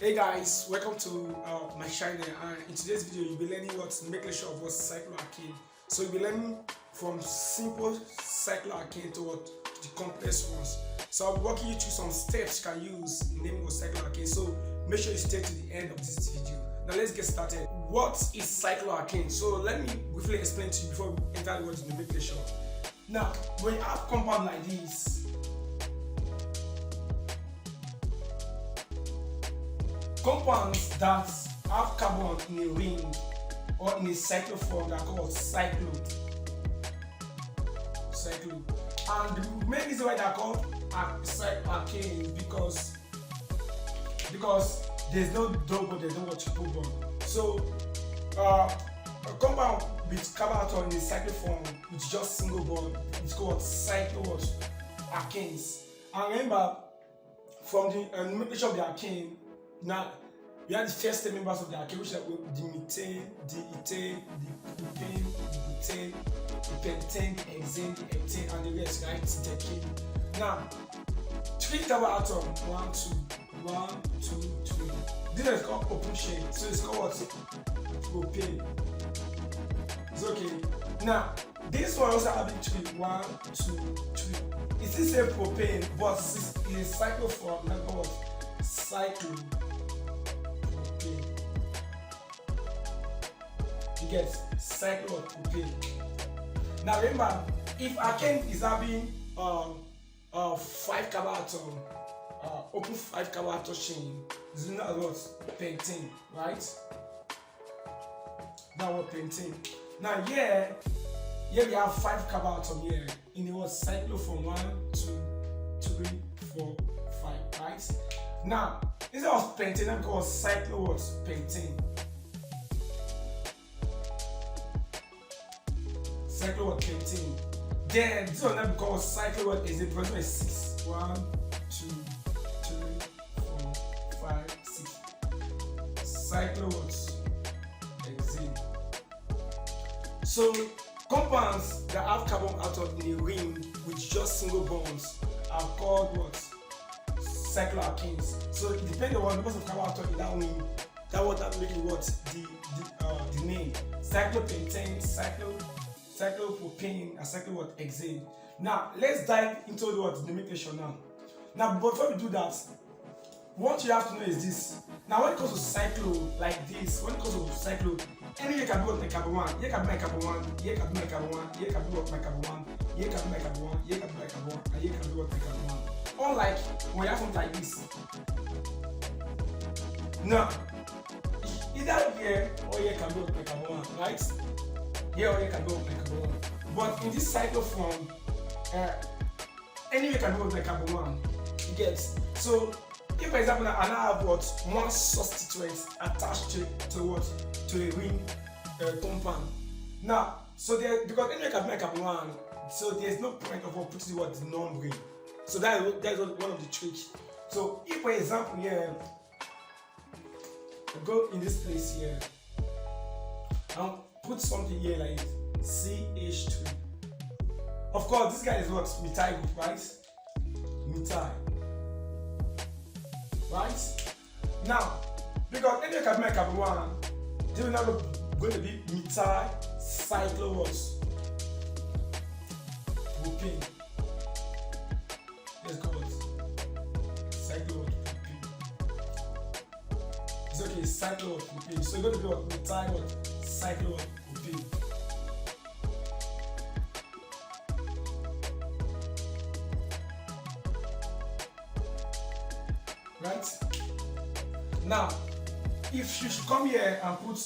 Hey guys, welcome to my channel, and in today's video you'll be learning what nomenclature of what cycloalkane. So you'll be learning from simple cycloalkane to what the complex ones. So I'll be walking you through some steps you can use in naming what cycloalkane. So make sure you stay to the end of this video. Now let's get started. What is cycloalkane? So let me briefly explain to you before we enter the word nomenclature. Now when you have compound like this, compounds that have carbon in a ring or in a cycle form are called cyclo. And the main reason why they are called cycloalkane because there's no double bond, there's no triple bond. So a compound with carbon atom in a cycle form with just single bond is called cycloalkanes. And remember, from the nomenclature of the alkane, now we have the first 10 members of the alkane, which are the methane, the ethane, the propane, the butane, the pentane, the hexane, the heptane, and the rest, right? The decane. Now, 3 carbon atoms, 1, 2, 3. This is called open chain, so it's called what? Propane. It's okay. Now, this one also having 3, 1, 2, 3. It's the same propane, but it's a cycle form, not called cycloalkane. You get cycloalkane. Now remember, if alkane is having 5 carbon atom, open 5 carbon atom chain, this is not what? Pentane, right? That was pentane. Now here we have 5 carbon atom here in the word cyclo from 1, 2, 3, 4, 5, right? Now, instead of pentane, I'm called cycloalkane. Cycloalkane. Then this one now becomes cycloalkane. Is the person is 6. 1, 2, 3, 4, 5, 6. Cycloalkane. So compounds that have carbon atom in a ring with just single bonds are called what? Cycloalkanes. So it depends on what the of carbon atom in that ring. That what that make it what the name. Cyclopentane, cyclopropane, and cyclohexane. Now let's dive into the word nomenclature now. Now before we do that, what you have to know is this. Now when it comes to cyclo like this, when it comes to cyclo, any can be what my carbon 1, here can be my carbon 1, here can be my carbon 1, here can be what my carbon 1, here can be my carbon 1, here can be my carbon 1, and here can be what my carbon 1. Unlike when you have something like this. Now, either here or here can be what my carbon 1, right? Here or here can be what my carbon 1. But in this cycle form, anywhere can be what my carbon 1. You get? So, if for example I now have what one substituent attached to what? To a ring compound. Now, so there, because anywhere can be my carbon 1, so there's no point of what putting what the non-ring. So that's one of the tricks. So if for example here, go in this place here, and put something here like CH3. Of course, this guy is what? Methyl group, right? Methyl. Right? Now, because anyway can be my carbon 1, they will now going to be methyl cyclohexane. Let's go with cyclohexane. It's okay, cyclohexane. So you're going to be what? Methyl cyclohexane. Right? Now, if you should come here and put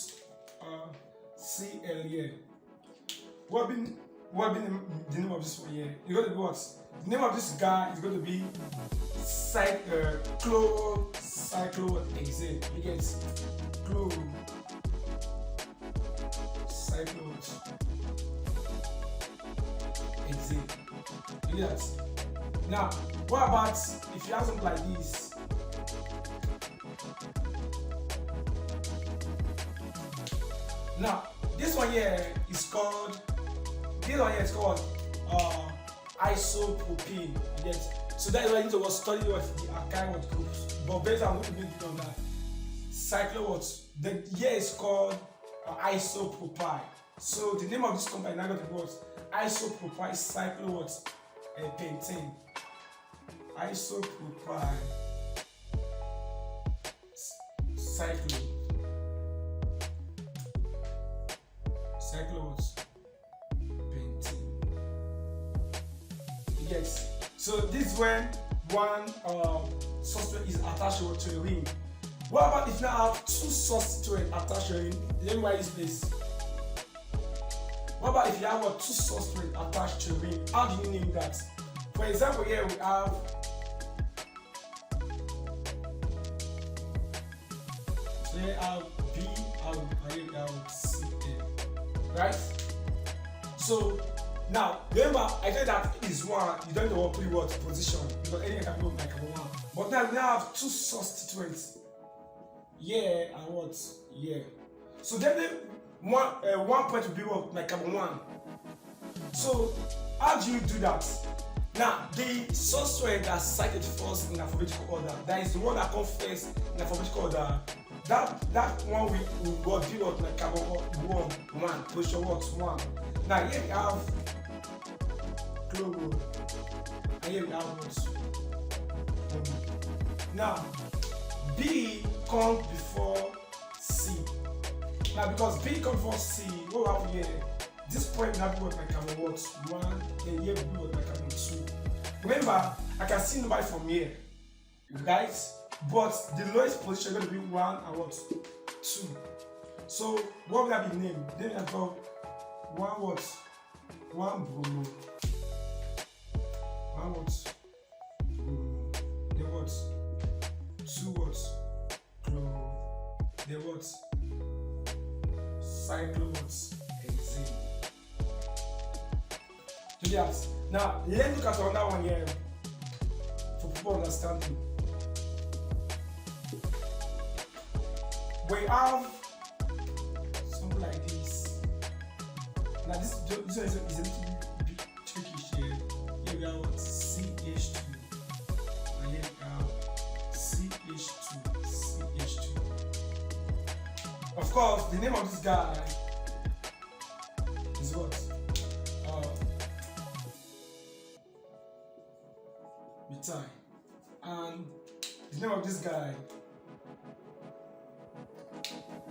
Cl here, what be the name of this one here? It's going to be what? The name of this guy is going to be cyclohexane. You get cyclohexane. You get that? Now, what about if you have something like this? Now, this one here is called isopropane. Yes. So that is why you need to study what the alkyne groups. But based on what we did on that, cyclo what? The year is called isopropyl. So the name of this compound now got to be what? Isopropyl cyclo what? Pentane. Isopropyl cyclo what? Pentane. Yes. So this is when one substrate is attached to a ring. What about if you now have two substrates attached to a ring? Let me write this place. What about if you have two substrates attached to a ring? How do you name that? For example, here we have here I have B and here we have C, right? So now remember I said that is one, you don't know what what position because any can be like one. But now we have two substituents, yeah and what? Yeah. So then one point will be what like one. So how do you do that? Now the substrate that's cited first in alphabetical order, that is the one that comes first in alphabetical order. That one will be what like carbon one, position what one. Now here we have chloro, and here we have what? Now B comes before C. Now because B comes before C, what will happen here? This point will be what like carbon what one, and here will be what like carbon two. Remember, I can see nobody from here, right? But the lowest position is going to be 1 and what? 2. So what will that be named? Then we have got 1 what? 1 bromo. 1 what? Bromo. Then what? 2 what? Chloro. Then what? Cyclo what? Hexane. So yes. Now let's look at another one here for people understanding. We have something like this. Now this one is a little bit tricky here. Here we have what? CH2. And here we have CH2. Of course, the name of this guy is what? Methyl. And the name of this guy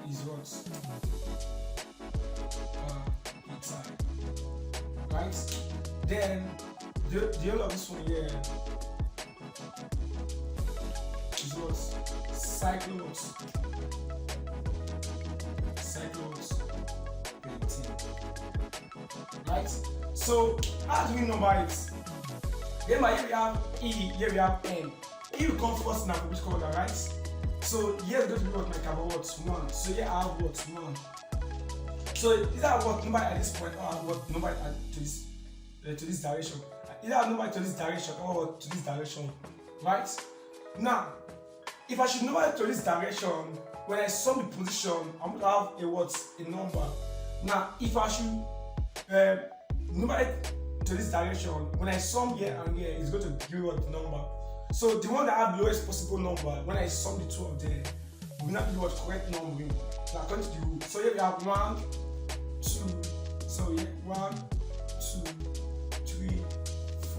is what? Methyl. Right? Then the whole of this one here is what? Cyclo pentane. Right? So how do we number it? Here we have E, here we have N. E will come first in alphabetical order, right? So here is going to be what my carbon what? 1. So here I have what? 1. So either I have what number at this point or I have what number to this direction. Either I have number to this direction or to this direction, right? Now, if I should number to this direction, when I sum the position, I'm going to have a what? A number. Now, if I should number it to this direction, when I sum here and here, it's going to give you what number. So the one that have the lowest possible number, when I sum the two of them, will not be what correct numbering. Now according to the rule. So here we have 1, 2. So here 1, 2, 3,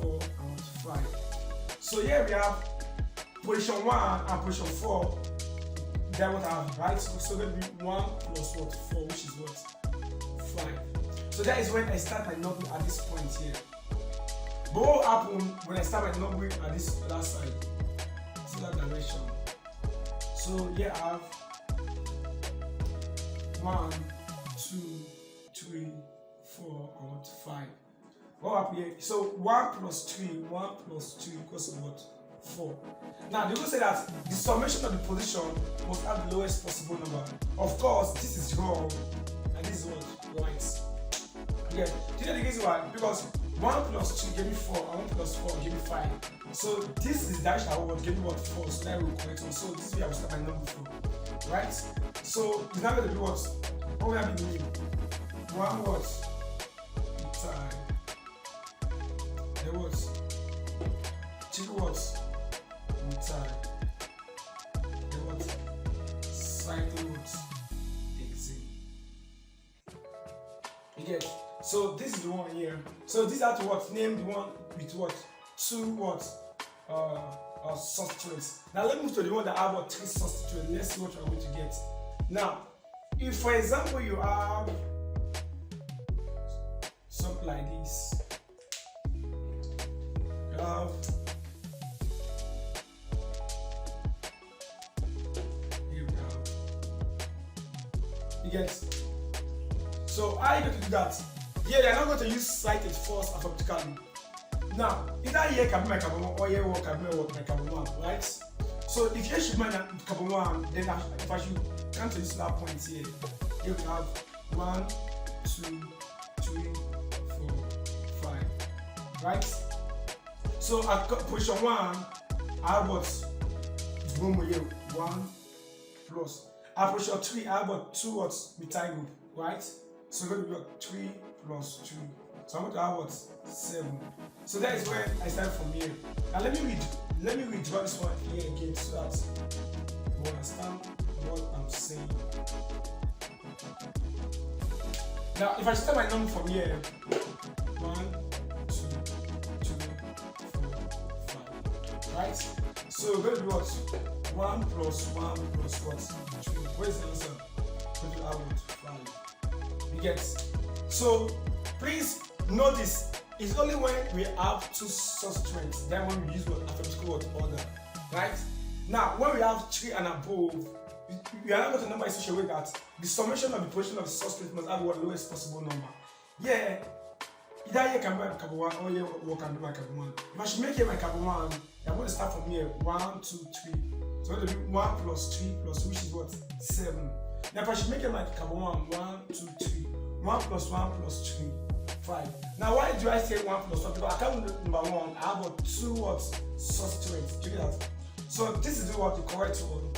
4, and 5. So here we have position 1 and position 4. They are what I have, right? So there will be 1 plus what 4, which is what 5. So that is when I start my numbering at this point here. But what will happen when I start my numbering at this other side? See that direction. So here I have 1, 2, 3, 4, and 5. What will happen here? So 1 plus 3 equals to what? 4. Now they will say that the summation of the position must have the lowest possible number. Of course, this is wrong, and this is what? Right. Okay. Do you know the reason why? Because 1 plus 2 gave me 4, and 1 plus 4 gave me 5. So this is the direction I want, give me what 4, so that will correct one. So this is where I will start my number from. Right? So it's not going to be what? What will I be doing? 1 what? Time. Then what? 2 what? Time. Then what? cyclohexane. You get? So this is the one here. So these are to what? Name the one with what? Two what? Substituents. Now let's move to the one that have what? Three substituents. Let's see what we're going to get. Now, if for example you have something like this, you have here we have. You get? So how are you going to do that? Here they are not going to use cited first alphabetically. Now, either here can be my carbon 1 or here can be my carbon 1, right? So if here should be my carbon 1, then if I should come to this last point here, here we have 1, 2, 3, 4, 5, right? So at position 1, I have what? Bromo here, 1 plus. At position 3, I have what? 2 what? Methyl group, right? So we're going to be what? 3 plus 3. So I'm going to have what? 7. So that is where I start from here. Now let me redraw this one here again so that you understand what I'm saying. Now if I start my number from here, 1, 2, 3, 4, 5. Right? So we're going to do what? 1 plus 1 plus what? 3. Where's the answer? We're going to have what? 5. You get? So please notice, it's only when we have two substituents then when we use what alphabetical order, right? Now, when we have 3 and above, we are not going to number in such a way that the summation of the position of the substituent must have the lowest possible number. Yeah, either here can be my carbon 1 or here can be my carbon 1. If I should make here my carbon 1, I'm going to start from here 1, 2, 3. So it will be 1 plus 3 plus, which is what? 7. Now, if I should make here my carbon 1, 1, 2, 3. 1 plus 1 plus 3. 5. Now why do I say 1 plus 1? Because I can't do number 1. I have what? 2 what? Substituents. Do you get that? So this is what the correct one.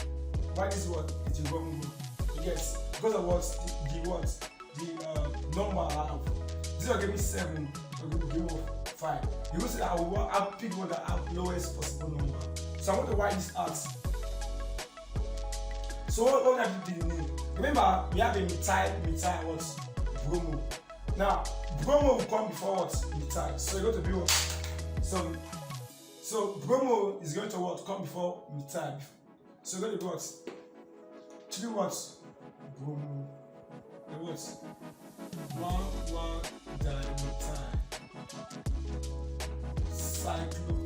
Why this is what? It's the wrong one. Yes. Because of what? The number I have. This will give me 7. It will give me 5. You will say that I will pick one that have lowest possible number. So I want to write this out. So what have you been name? Remember we have a methyl what? Bromo. Now, bromo will come before what? Methyl. So you're going to be what? So bromo is going to what? Come before methyl. So you're going to be what? 3 what? Bromo. And what? 1 dimethyl. Cyclo.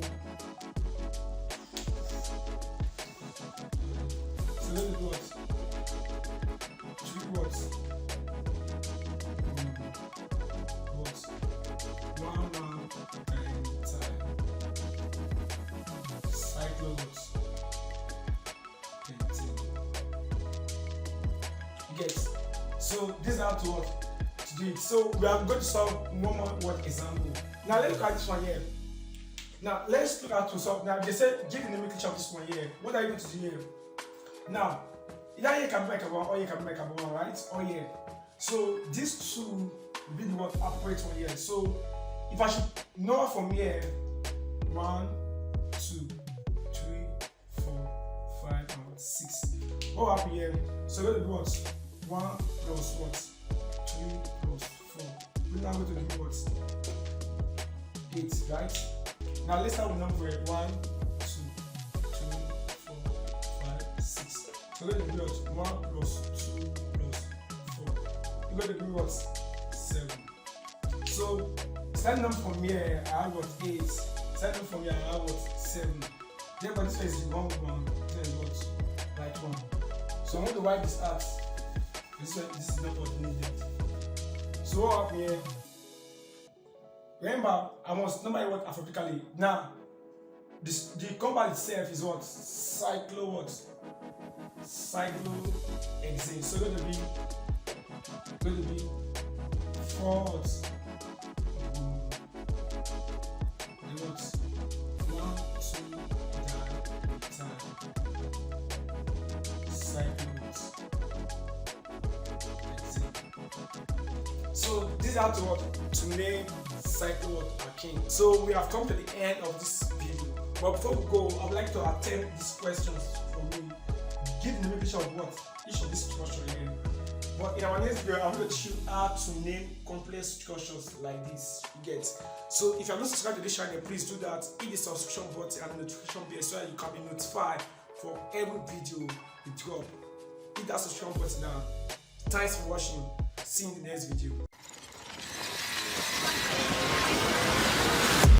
So you're going to be what? 3 what? 1 dimethyl. Cyclohexane. Yes. So this is how to what? To do it. So we are going to solve one more word example. Now let's look at this one here. Now let's look at to solve. Now they said give the nomenclature of this one here. What are you going to do here? Now either here can be my carbon 1 or here can be my carbon 1, right? Or here. So these two will be the what appropriate one here. So if I should know from here 1, 2, 3, 4, 5, and 6. What happened here? So we're going to do what? 1 plus what? 3 plus 4. We're now going to do what? 8, right? Now let's start with number 1, 2, 3, 4, 5, 6. So we're going to do what? 1 plus 2 plus 4. We're going to do what? 7. So starting from here, I have what? 8. Starting from here, I have what? 7. Therefore, this is the wrong one. This is what? Right one. So I want to write this out. This is not what needed. So what happened here? Remember, I must number it alphabetically. Now, the compound itself is what? Cycloalkane. So it's going to be 4 what? 1, 2 cyclones. So this is how to name cycloalkane. So we have come to the end of this video. But before we go, I would like to attempt these questions from you. give the nomenclature of what each of these structures again. But in our next video, I'm going to teach you how to name complex structures like this. You get? So if you are not subscribed to this channel, please do that. Hit the subscription button and the notification bell so that you can be notified for every video we drop. Hit that subscription button now. Thanks for watching. See you in the next video.